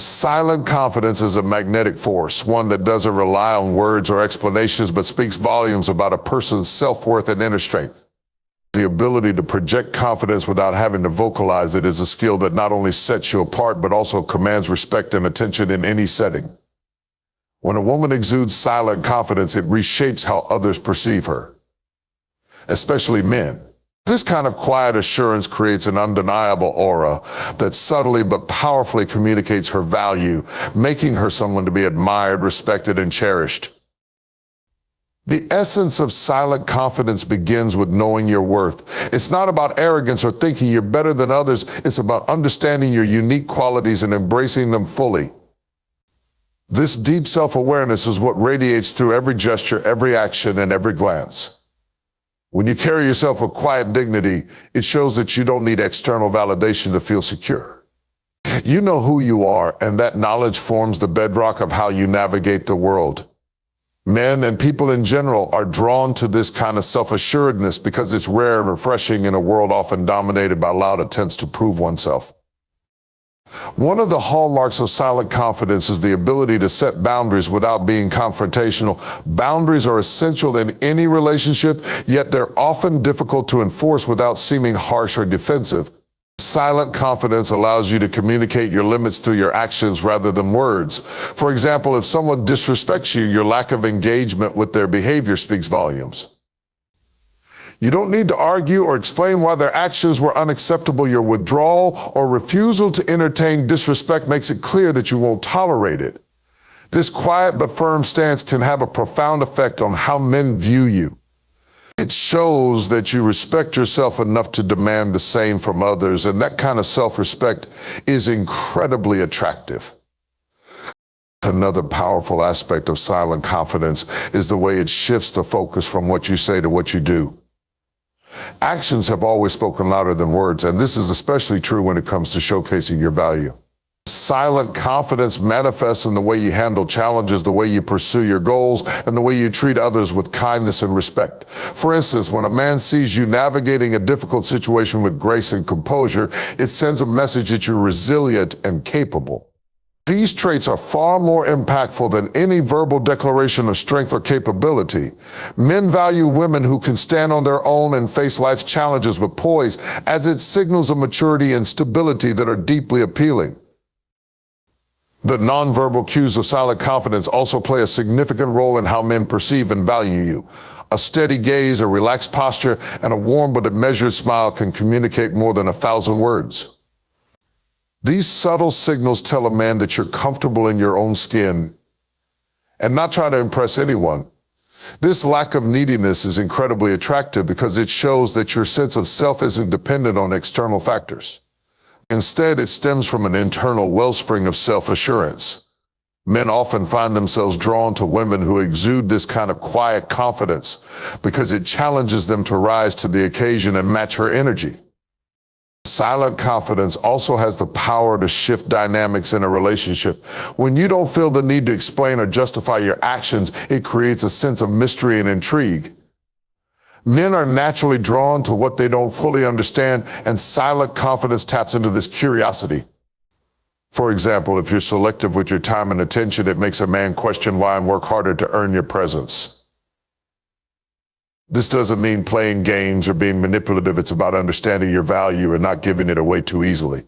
Silent confidence is a magnetic force, one that doesn't rely on words or explanations, but speaks volumes about a person's self-worth and inner strength. The ability to project confidence without having to vocalize it is a skill that not only sets you apart, but also commands respect and attention in any setting. When a woman exudes silent confidence, it reshapes how others perceive her, especially men. This kind of quiet assurance creates an undeniable aura that subtly but powerfully communicates her value, making her someone to be admired, respected, and cherished. The essence of silent confidence begins with knowing your worth. It's not about arrogance or thinking you're better than others. It's about understanding your unique qualities and embracing them fully. This deep self-awareness is what radiates through every gesture, every action, and every glance. When you carry yourself with quiet dignity, it shows that you don't need external validation to feel secure. You know who you are, and that knowledge forms the bedrock of how you navigate the world. Men and people in general are drawn to this kind of self-assuredness because it's rare and refreshing in a world often dominated by loud attempts to prove oneself. One of the hallmarks of silent confidence is the ability to set boundaries without being confrontational. Boundaries are essential in any relationship, yet they're often difficult to enforce without seeming harsh or defensive. Silent confidence allows you to communicate your limits through your actions rather than words. For example, if someone disrespects you, your lack of engagement with their behavior speaks volumes. You don't need to argue or explain why their actions were unacceptable. Your withdrawal or refusal to entertain disrespect makes it clear that you won't tolerate it. This quiet but firm stance can have a profound effect on how men view you. It shows that you respect yourself enough to demand the same from others, and that kind of self-respect is incredibly attractive. Another powerful aspect of silent confidence is the way it shifts the focus from what you say to what you do. Actions have always spoken louder than words, and this is especially true when it comes to showcasing your value. Silent confidence manifests in the way you handle challenges, the way you pursue your goals, and the way you treat others with kindness and respect. For instance, when a man sees you navigating a difficult situation with grace and composure, it sends a message that you're resilient and capable. These traits are far more impactful than any verbal declaration of strength or capability. Men value women who can stand on their own and face life's challenges with poise, as it signals a maturity and stability that are deeply appealing. The nonverbal cues of silent confidence also play a significant role in how men perceive and value you. A steady gaze, a relaxed posture, and a warm but measured smile can communicate more than 1,000 words. These subtle signals tell a man that you're comfortable in your own skin and not trying to impress anyone. This lack of neediness is incredibly attractive because it shows that your sense of self isn't dependent on external factors. Instead, it stems from an internal wellspring of self-assurance. Men often find themselves drawn to women who exude this kind of quiet confidence because it challenges them to rise to the occasion and match her energy. Silent confidence also has the power to shift dynamics in a relationship. When you don't feel the need to explain or justify your actions, it creates a sense of mystery and intrigue. Men are naturally drawn to what they don't fully understand, and silent confidence taps into this curiosity. For example, if you're selective with your time and attention, it makes a man question why and work harder to earn your presence. This doesn't mean playing games or being manipulative. It's about understanding your value and not giving it away too easily.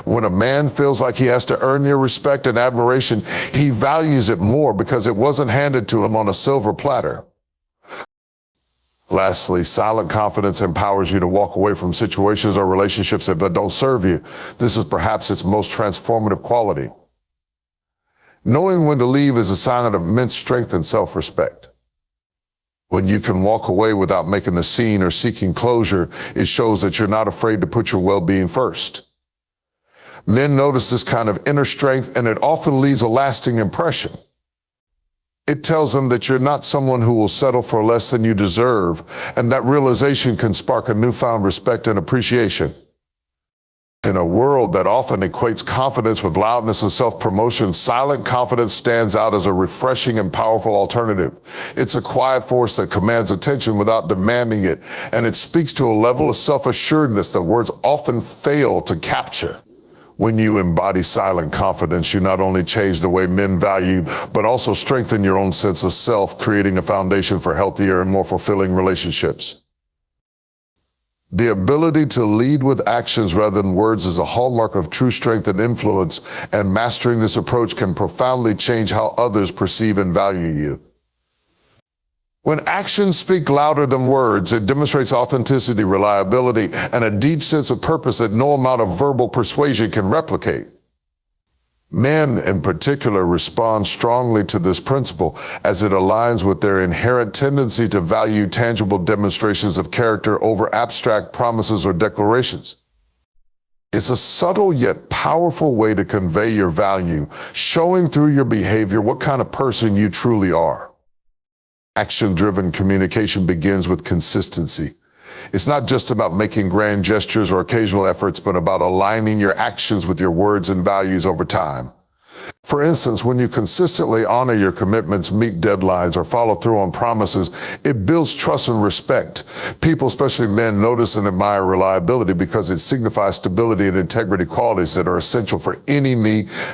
When a man feels like he has to earn your respect and admiration, he values it more because it wasn't handed to him on a silver platter. Lastly, silent confidence empowers you to walk away from situations or relationships that don't serve you. This is perhaps its most transformative quality. Knowing when to leave is a sign of immense strength and self-respect. When you can walk away without making a scene or seeking closure, it shows that you're not afraid to put your well-being first. Men notice this kind of inner strength, and it often leaves a lasting impression. It tells them that you're not someone who will settle for less than you deserve, and that realization can spark a newfound respect and appreciation. In a world that often equates confidence with loudness and self-promotion, silent confidence stands out as a refreshing and powerful alternative. It's a quiet force that commands attention without demanding it, and it speaks to a level of self-assuredness that words often fail to capture. When you embody silent confidence, you not only change the way men value, but also strengthen your own sense of self, creating a foundation for healthier and more fulfilling relationships. The ability to lead with actions rather than words is a hallmark of true strength and influence, and mastering this approach can profoundly change how others perceive and value you. When actions speak louder than words, it demonstrates authenticity, reliability, and a deep sense of purpose that no amount of verbal persuasion can replicate. Men, in particular, respond strongly to this principle as it aligns with their inherent tendency to value tangible demonstrations of character over abstract promises or declarations. It's a subtle yet powerful way to convey your value, showing through your behavior what kind of person you truly are. Action-driven communication begins with consistency. It's not just about making grand gestures or occasional efforts, but about aligning your actions with your words and values over time. For instance, when you consistently honor your commitments, meet deadlines, or follow through on promises, it builds trust and respect. People, especially men, notice and admire reliability because it signifies stability and integrity, qualities that are essential for any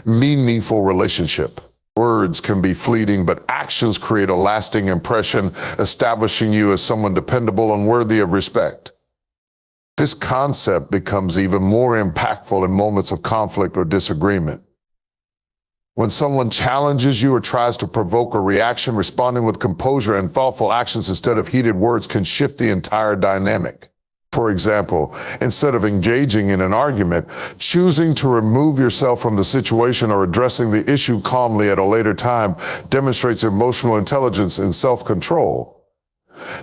meaningful relationship. Words can be fleeting, but actions create a lasting impression, establishing you as someone dependable and worthy of respect. This concept becomes even more impactful in moments of conflict or disagreement. When someone challenges you or tries to provoke a reaction, responding with composure and thoughtful actions instead of heated words can shift the entire dynamic. For example, instead of engaging in an argument, choosing to remove yourself from the situation or addressing the issue calmly at a later time demonstrates emotional intelligence and self-control.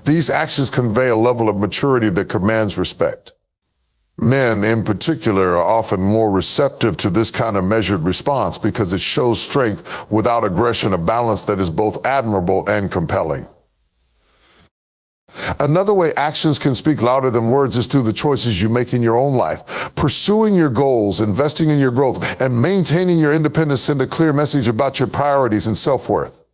These actions convey a level of maturity that commands respect. Men, in particular, are often more receptive to this kind of measured response because it shows strength without aggression, a balance that is both admirable and compelling. Another way actions can speak louder than words is through the choices you make in your own life. Pursuing your goals, investing in your growth, and maintaining your independence send a clear message about your priorities and self-worth.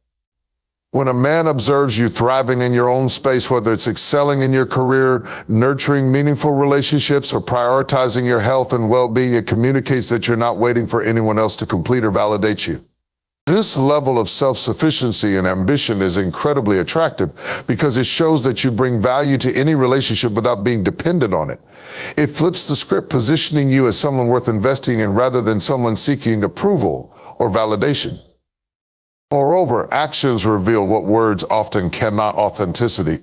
When a man observes you thriving in your own space, whether it's excelling in your career, nurturing meaningful relationships, or prioritizing your health and well-being, it communicates that you're not waiting for anyone else to complete or validate you. This level of self-sufficiency and ambition is incredibly attractive because it shows that you bring value to any relationship without being dependent on it. It flips the script, positioning you as someone worth investing in rather than someone seeking approval or validation. Moreover, actions reveal what words often cannot: authenticity.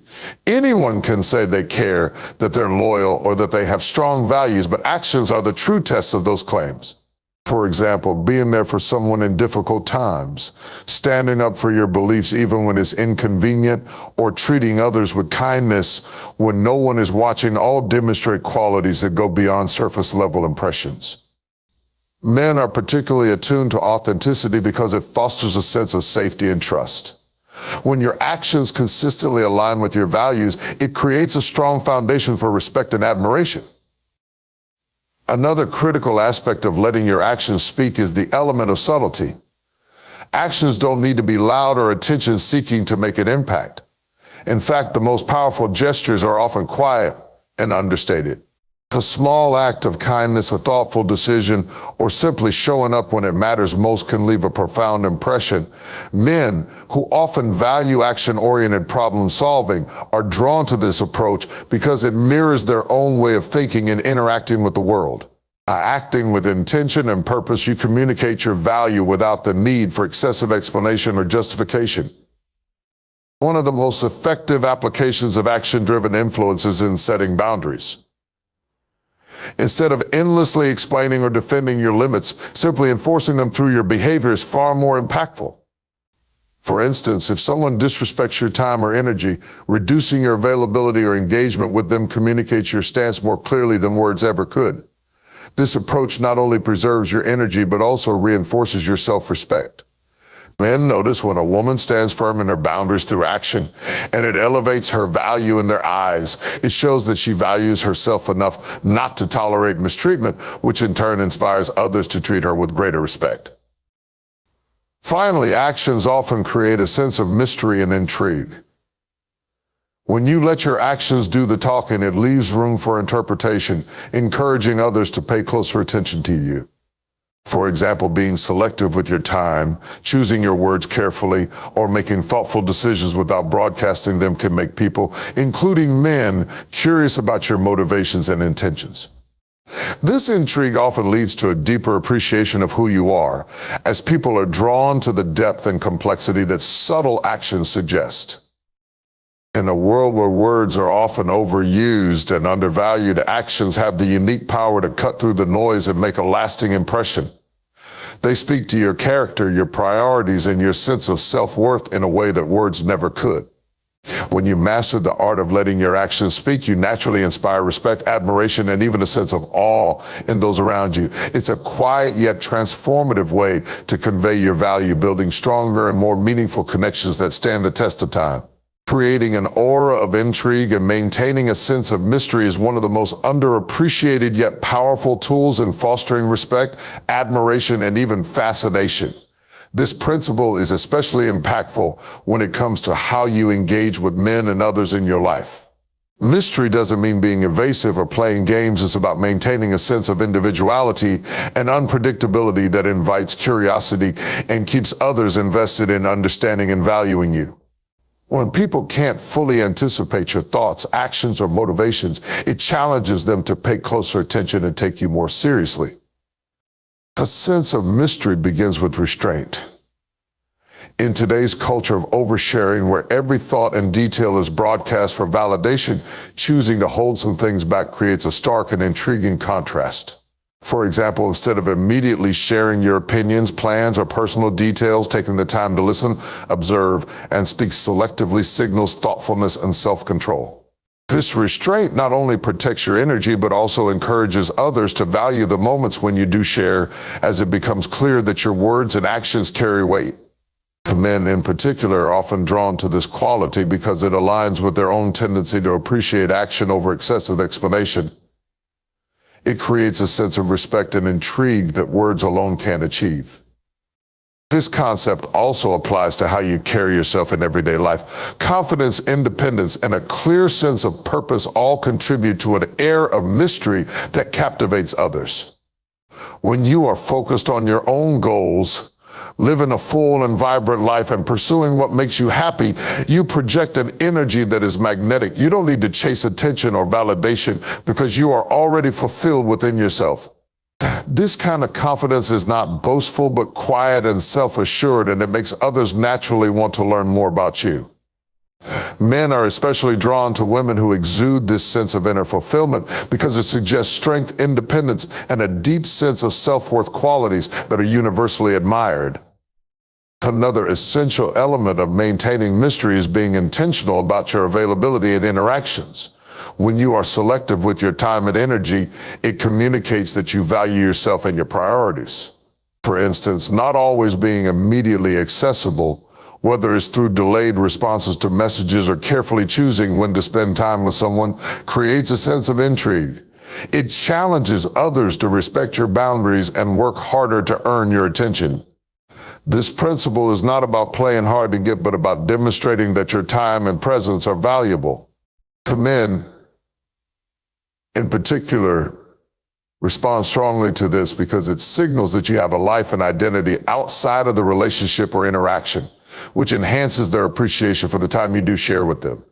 Anyone can say they care, that they're loyal, or that they have strong values, but actions are the true test of those claims. For example, being there for someone in difficult times, standing up for your beliefs even when it's inconvenient, or treating others with kindness when no one is watching all demonstrate qualities that go beyond surface level impressions. Men are particularly attuned to authenticity because it fosters a sense of safety and trust. When your actions consistently align with your values, it creates a strong foundation for respect and admiration. Another critical aspect of letting your actions speak is the element of subtlety. Actions don't need to be loud or attention-seeking to make an impact. In fact, the most powerful gestures are often quiet and understated. A small act of kindness, a thoughtful decision, or simply showing up when it matters most can leave a profound impression. Men, who often value action-oriented problem solving, are drawn to this approach because it mirrors their own way of thinking and interacting with the world. By acting with intention and purpose, you communicate your value without the need for excessive explanation or justification. One of the most effective applications of action-driven influence is in setting boundaries. Instead of endlessly explaining or defending your limits, simply enforcing them through your behavior is far more impactful. For instance, if someone disrespects your time or energy, reducing your availability or engagement with them communicates your stance more clearly than words ever could. This approach not only preserves your energy, but also reinforces your self-respect. Men notice when a woman stands firm in her boundaries through action, and it elevates her value in their eyes. It shows that she values herself enough not to tolerate mistreatment, which in turn inspires others to treat her with greater respect. Finally, actions often create a sense of mystery and intrigue. When you let your actions do the talking, it leaves room for interpretation, encouraging others to pay closer attention to you. For example, being selective with your time, choosing your words carefully, or making thoughtful decisions without broadcasting them can make people, including men, curious about your motivations and intentions. This intrigue often leads to a deeper appreciation of who you are, as people are drawn to the depth and complexity that subtle actions suggest. In a world where words are often overused and undervalued, actions have the unique power to cut through the noise and make a lasting impression. They speak to your character, your priorities, and your sense of self-worth in a way that words never could. When you master the art of letting your actions speak, you naturally inspire respect, admiration, and even a sense of awe in those around you. It's a quiet yet transformative way to convey your value, building stronger and more meaningful connections that stand the test of time. Creating an aura of intrigue and maintaining a sense of mystery is one of the most underappreciated yet powerful tools in fostering respect, admiration, and even fascination. This principle is especially impactful when it comes to how you engage with men and others in your life. Mystery doesn't mean being evasive or playing games. It's about maintaining a sense of individuality and unpredictability that invites curiosity and keeps others invested in understanding and valuing you. When people can't fully anticipate your thoughts, actions, or motivations, it challenges them to pay closer attention and take you more seriously. A sense of mystery begins with restraint. In today's culture of oversharing, where every thought and detail is broadcast for validation, choosing to hold some things back creates a stark and intriguing contrast. For example, instead of immediately sharing your opinions, plans, or personal details, taking the time to listen, observe, and speak selectively signals thoughtfulness and self-control. This restraint not only protects your energy, but also encourages others to value the moments when you do share, as it becomes clear that your words and actions carry weight. Men in particular are often drawn to this quality because it aligns with their own tendency to appreciate action over excessive explanation. It creates a sense of respect and intrigue that words alone can't achieve. This concept also applies to how you carry yourself in everyday life. Confidence, independence, and a clear sense of purpose all contribute to an air of mystery that captivates others. When you are focused on your own goals, living a full and vibrant life and pursuing what makes you happy, you project an energy that is magnetic. You don't need to chase attention or validation because you are already fulfilled within yourself. This kind of confidence is not boastful, but quiet and self-assured, and it makes others naturally want to learn more about you. Men are especially drawn to women who exude this sense of inner fulfillment because it suggests strength, independence, and a deep sense of self-worth, qualities that are universally admired. Another essential element of maintaining mystery is being intentional about your availability and interactions. When you are selective with your time and energy, it communicates that you value yourself and your priorities. For instance, not always being immediately accessible, whether it's through delayed responses to messages or carefully choosing when to spend time with someone, creates a sense of intrigue. It challenges others to respect your boundaries and work harder to earn your attention. This principle is not about playing hard to get, but about demonstrating that your time and presence are valuable. To men, in particular, respond strongly to this because it signals that you have a life and identity outside of the relationship or interaction, which enhances their appreciation for the time you do share with them.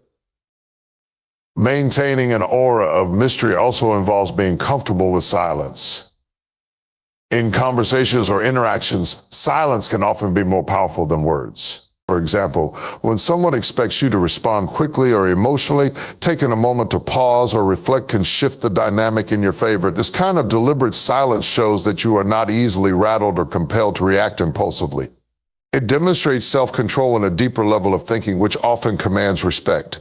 Maintaining an aura of mystery also involves being comfortable with silence. In conversations or interactions, silence can often be more powerful than words. For example, when someone expects you to respond quickly or emotionally, taking a moment to pause or reflect can shift the dynamic in your favor. This kind of deliberate silence shows that you are not easily rattled or compelled to react impulsively. It demonstrates self-control and a deeper level of thinking, which often commands respect.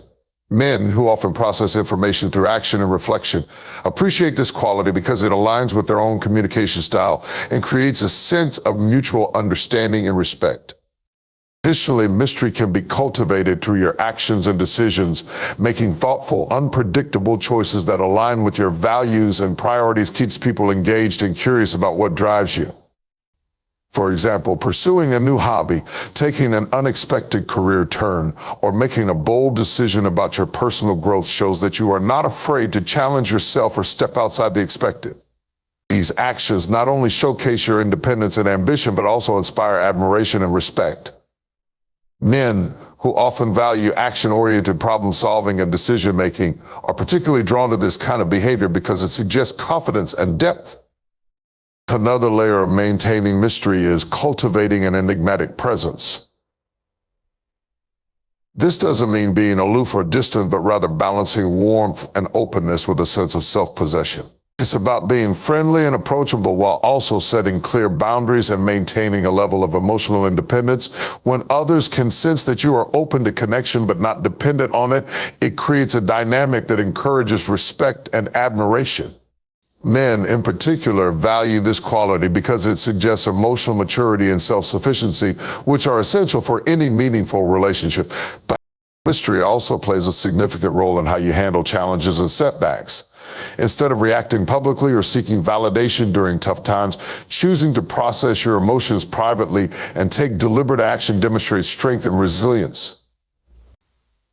Men, who often process information through action and reflection, appreciate this quality because it aligns with their own communication style and creates a sense of mutual understanding and respect. Additionally, mystery can be cultivated through your actions and decisions. Making thoughtful, unpredictable choices that align with your values and priorities keeps people engaged and curious about what drives you. For example, pursuing a new hobby, taking an unexpected career turn, or making a bold decision about your personal growth shows that you are not afraid to challenge yourself or step outside the expected. These actions not only showcase your independence and ambition, but also inspire admiration and respect. Men who often value action-oriented problem-solving and decision-making are particularly drawn to this kind of behavior because it suggests confidence and depth. Another layer of maintaining mystery is cultivating an enigmatic presence. This doesn't mean being aloof or distant, but rather balancing warmth and openness with a sense of self-possession. It's about being friendly and approachable while also setting clear boundaries and maintaining a level of emotional independence. When others can sense that you are open to connection but not dependent on it, it creates a dynamic that encourages respect and admiration. Men, in particular, value this quality because it suggests emotional maturity and self-sufficiency, which are essential for any meaningful relationship. But mystery also plays a significant role in how you handle challenges and setbacks. Instead of reacting publicly or seeking validation during tough times, choosing to process your emotions privately and take deliberate action demonstrates strength and resilience.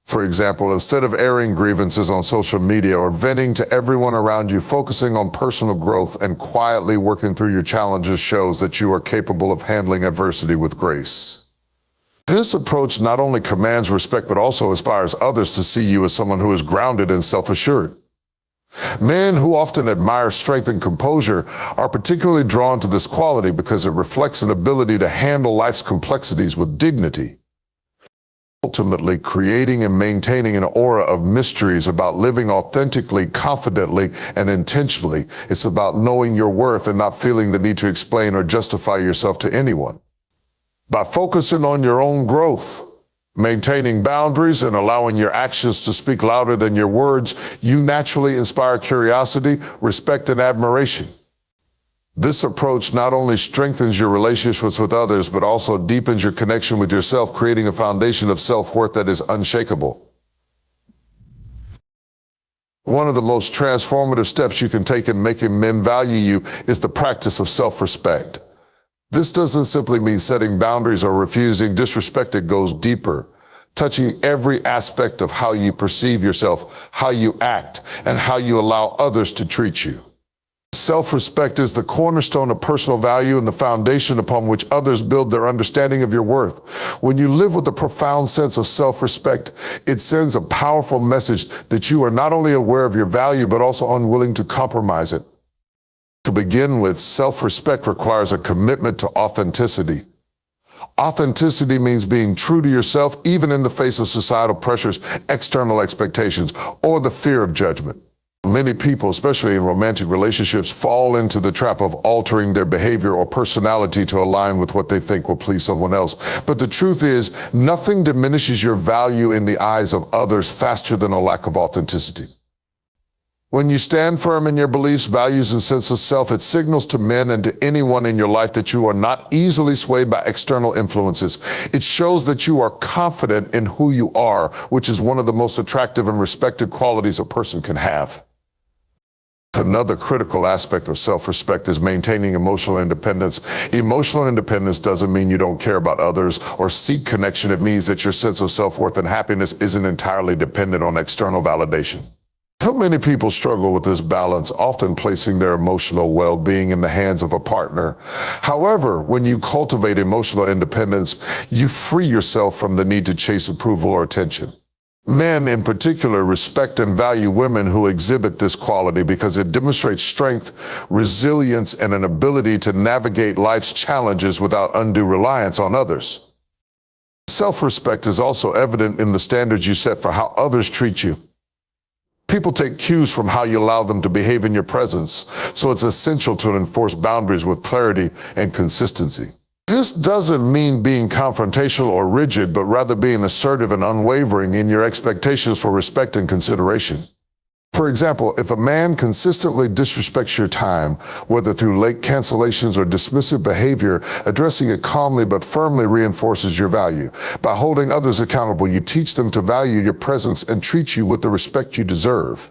For example, instead of airing grievances on social media or venting to everyone around you, focusing on personal growth and quietly working through your challenges shows that you are capable of handling adversity with grace. This approach not only commands respect, but also inspires others to see you as someone who is grounded and self-assured. Men who often admire strength and composure are particularly drawn to this quality because it reflects an ability to handle life's complexities with dignity. Ultimately, creating and maintaining an aura of mystery is about living authentically, confidently, and intentionally. It's about knowing your worth and not feeling the need to explain or justify yourself to anyone. By focusing on your own growth, maintaining boundaries, and allowing your actions to speak louder than your words, you naturally inspire curiosity, respect, and admiration. This approach not only strengthens your relationships with others, but also deepens your connection with yourself, creating a foundation of self-worth that is unshakable. One of the most transformative steps you can take in making men value you is the practice of self-respect. This doesn't simply mean setting boundaries or refusing disrespect. It goes deeper, touching every aspect of how you perceive yourself, how you act, and how you allow others to treat you. Self-respect is the cornerstone of personal value and the foundation upon which others build their understanding of your worth. When you live with a profound sense of self-respect, it sends a powerful message that you are not only aware of your value, but also unwilling to compromise it. To begin with, self-respect requires a commitment to authenticity. Authenticity means being true to yourself, even in the face of societal pressures, external expectations, or the fear of judgment. Many people, especially in romantic relationships, fall into the trap of altering their behavior or personality to align with what they think will please someone else. But the truth is, nothing diminishes your value in the eyes of others faster than a lack of authenticity. When you stand firm in your beliefs, values, and sense of self, it signals to men and to anyone in your life that you are not easily swayed by external influences. It shows that you are confident in who you are, which is one of the most attractive and respected qualities a person can have. Another critical aspect of self-respect is maintaining emotional independence. Emotional independence doesn't mean you don't care about others or seek connection. It means that your sense of self-worth and happiness isn't entirely dependent on external validation. So many people struggle with this balance, often placing their emotional well-being in the hands of a partner. However, when you cultivate emotional independence, you free yourself from the need to chase approval or attention. Men, in particular, respect and value women who exhibit this quality because it demonstrates strength, resilience, and an ability to navigate life's challenges without undue reliance on others. Self-respect is also evident in the standards you set for how others treat you. People take cues from how you allow them to behave in your presence, so it's essential to enforce boundaries with clarity and consistency. This doesn't mean being confrontational or rigid, but rather being assertive and unwavering in your expectations for respect and consideration. For example, if a man consistently disrespects your time, whether through late cancellations or dismissive behavior, addressing it calmly but firmly reinforces your value. By holding others accountable, you teach them to value your presence and treat you with the respect you deserve.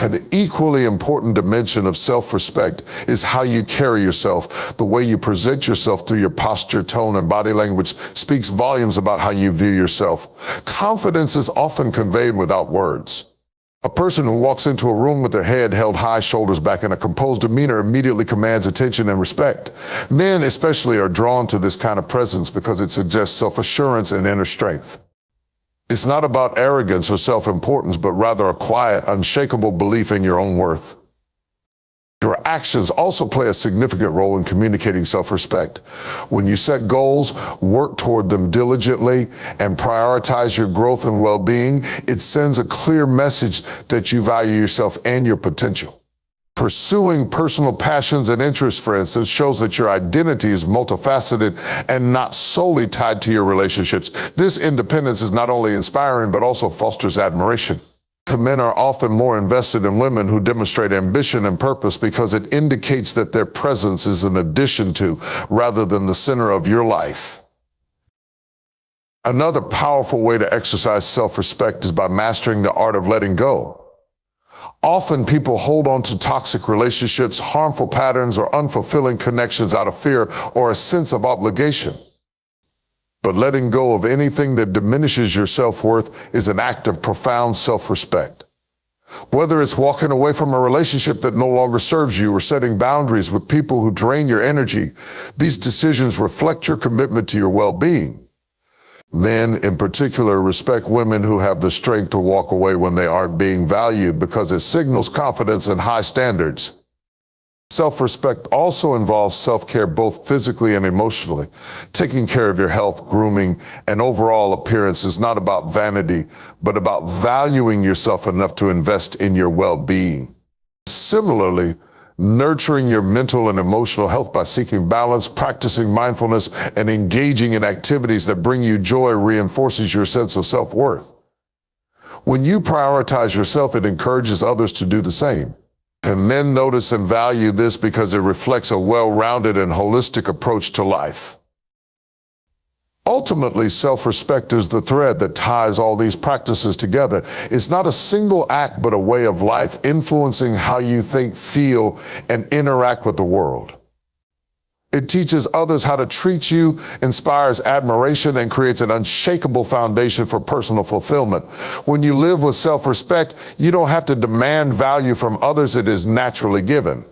An equally important dimension of self-respect is how you carry yourself. The way you present yourself through your posture, tone, and body language speaks volumes about how you view yourself. Confidence is often conveyed without words. A person who walks into a room with their head held high, shoulders back, and a composed demeanor immediately commands attention and respect. Men especially are drawn to this kind of presence because it suggests self-assurance and inner strength. It's not about arrogance or self-importance, but rather a quiet, unshakable belief in your own worth. Your actions also play a significant role in communicating self-respect. When you set goals, work toward them diligently, and prioritize your growth and well-being, it sends a clear message that you value yourself and your potential. Pursuing personal passions and interests, for instance, shows that your identity is multifaceted and not solely tied to your relationships. This independence is not only inspiring, but also fosters admiration. Men are often more invested in women who demonstrate ambition and purpose because it indicates that their presence is an addition to, rather than the center of your life. Another powerful way to exercise self-respect is by mastering the art of letting go. Often people hold on to toxic relationships, harmful patterns, or unfulfilling connections out of fear or a sense of obligation. But letting go of anything that diminishes your self-worth is an act of profound self-respect. Whether it's walking away from a relationship that no longer serves you or setting boundaries with people who drain your energy, these decisions reflect your commitment to your well-being. Men, in particular, respect women who have the strength to walk away when they aren't being valued because it signals confidence and high standards. Self-respect also involves self-care both physically and emotionally. Taking care of your health, grooming, and overall appearance is not about vanity, but about valuing yourself enough to invest in your well-being. Similarly, nurturing your mental and emotional health by seeking balance, practicing mindfulness, and engaging in activities that bring you joy reinforces your sense of self-worth. When you prioritize yourself, it encourages others to do the same. And men notice and value this because it reflects a well-rounded and holistic approach to life. Ultimately, self-respect is the thread that ties all these practices together. It's not a single act, but a way of life, influencing how you think, feel, and interact with the world. It teaches others how to treat you, inspires admiration, and creates an unshakable foundation for personal fulfillment. When you live with self-respect, you don't have to demand value from others. It is naturally given.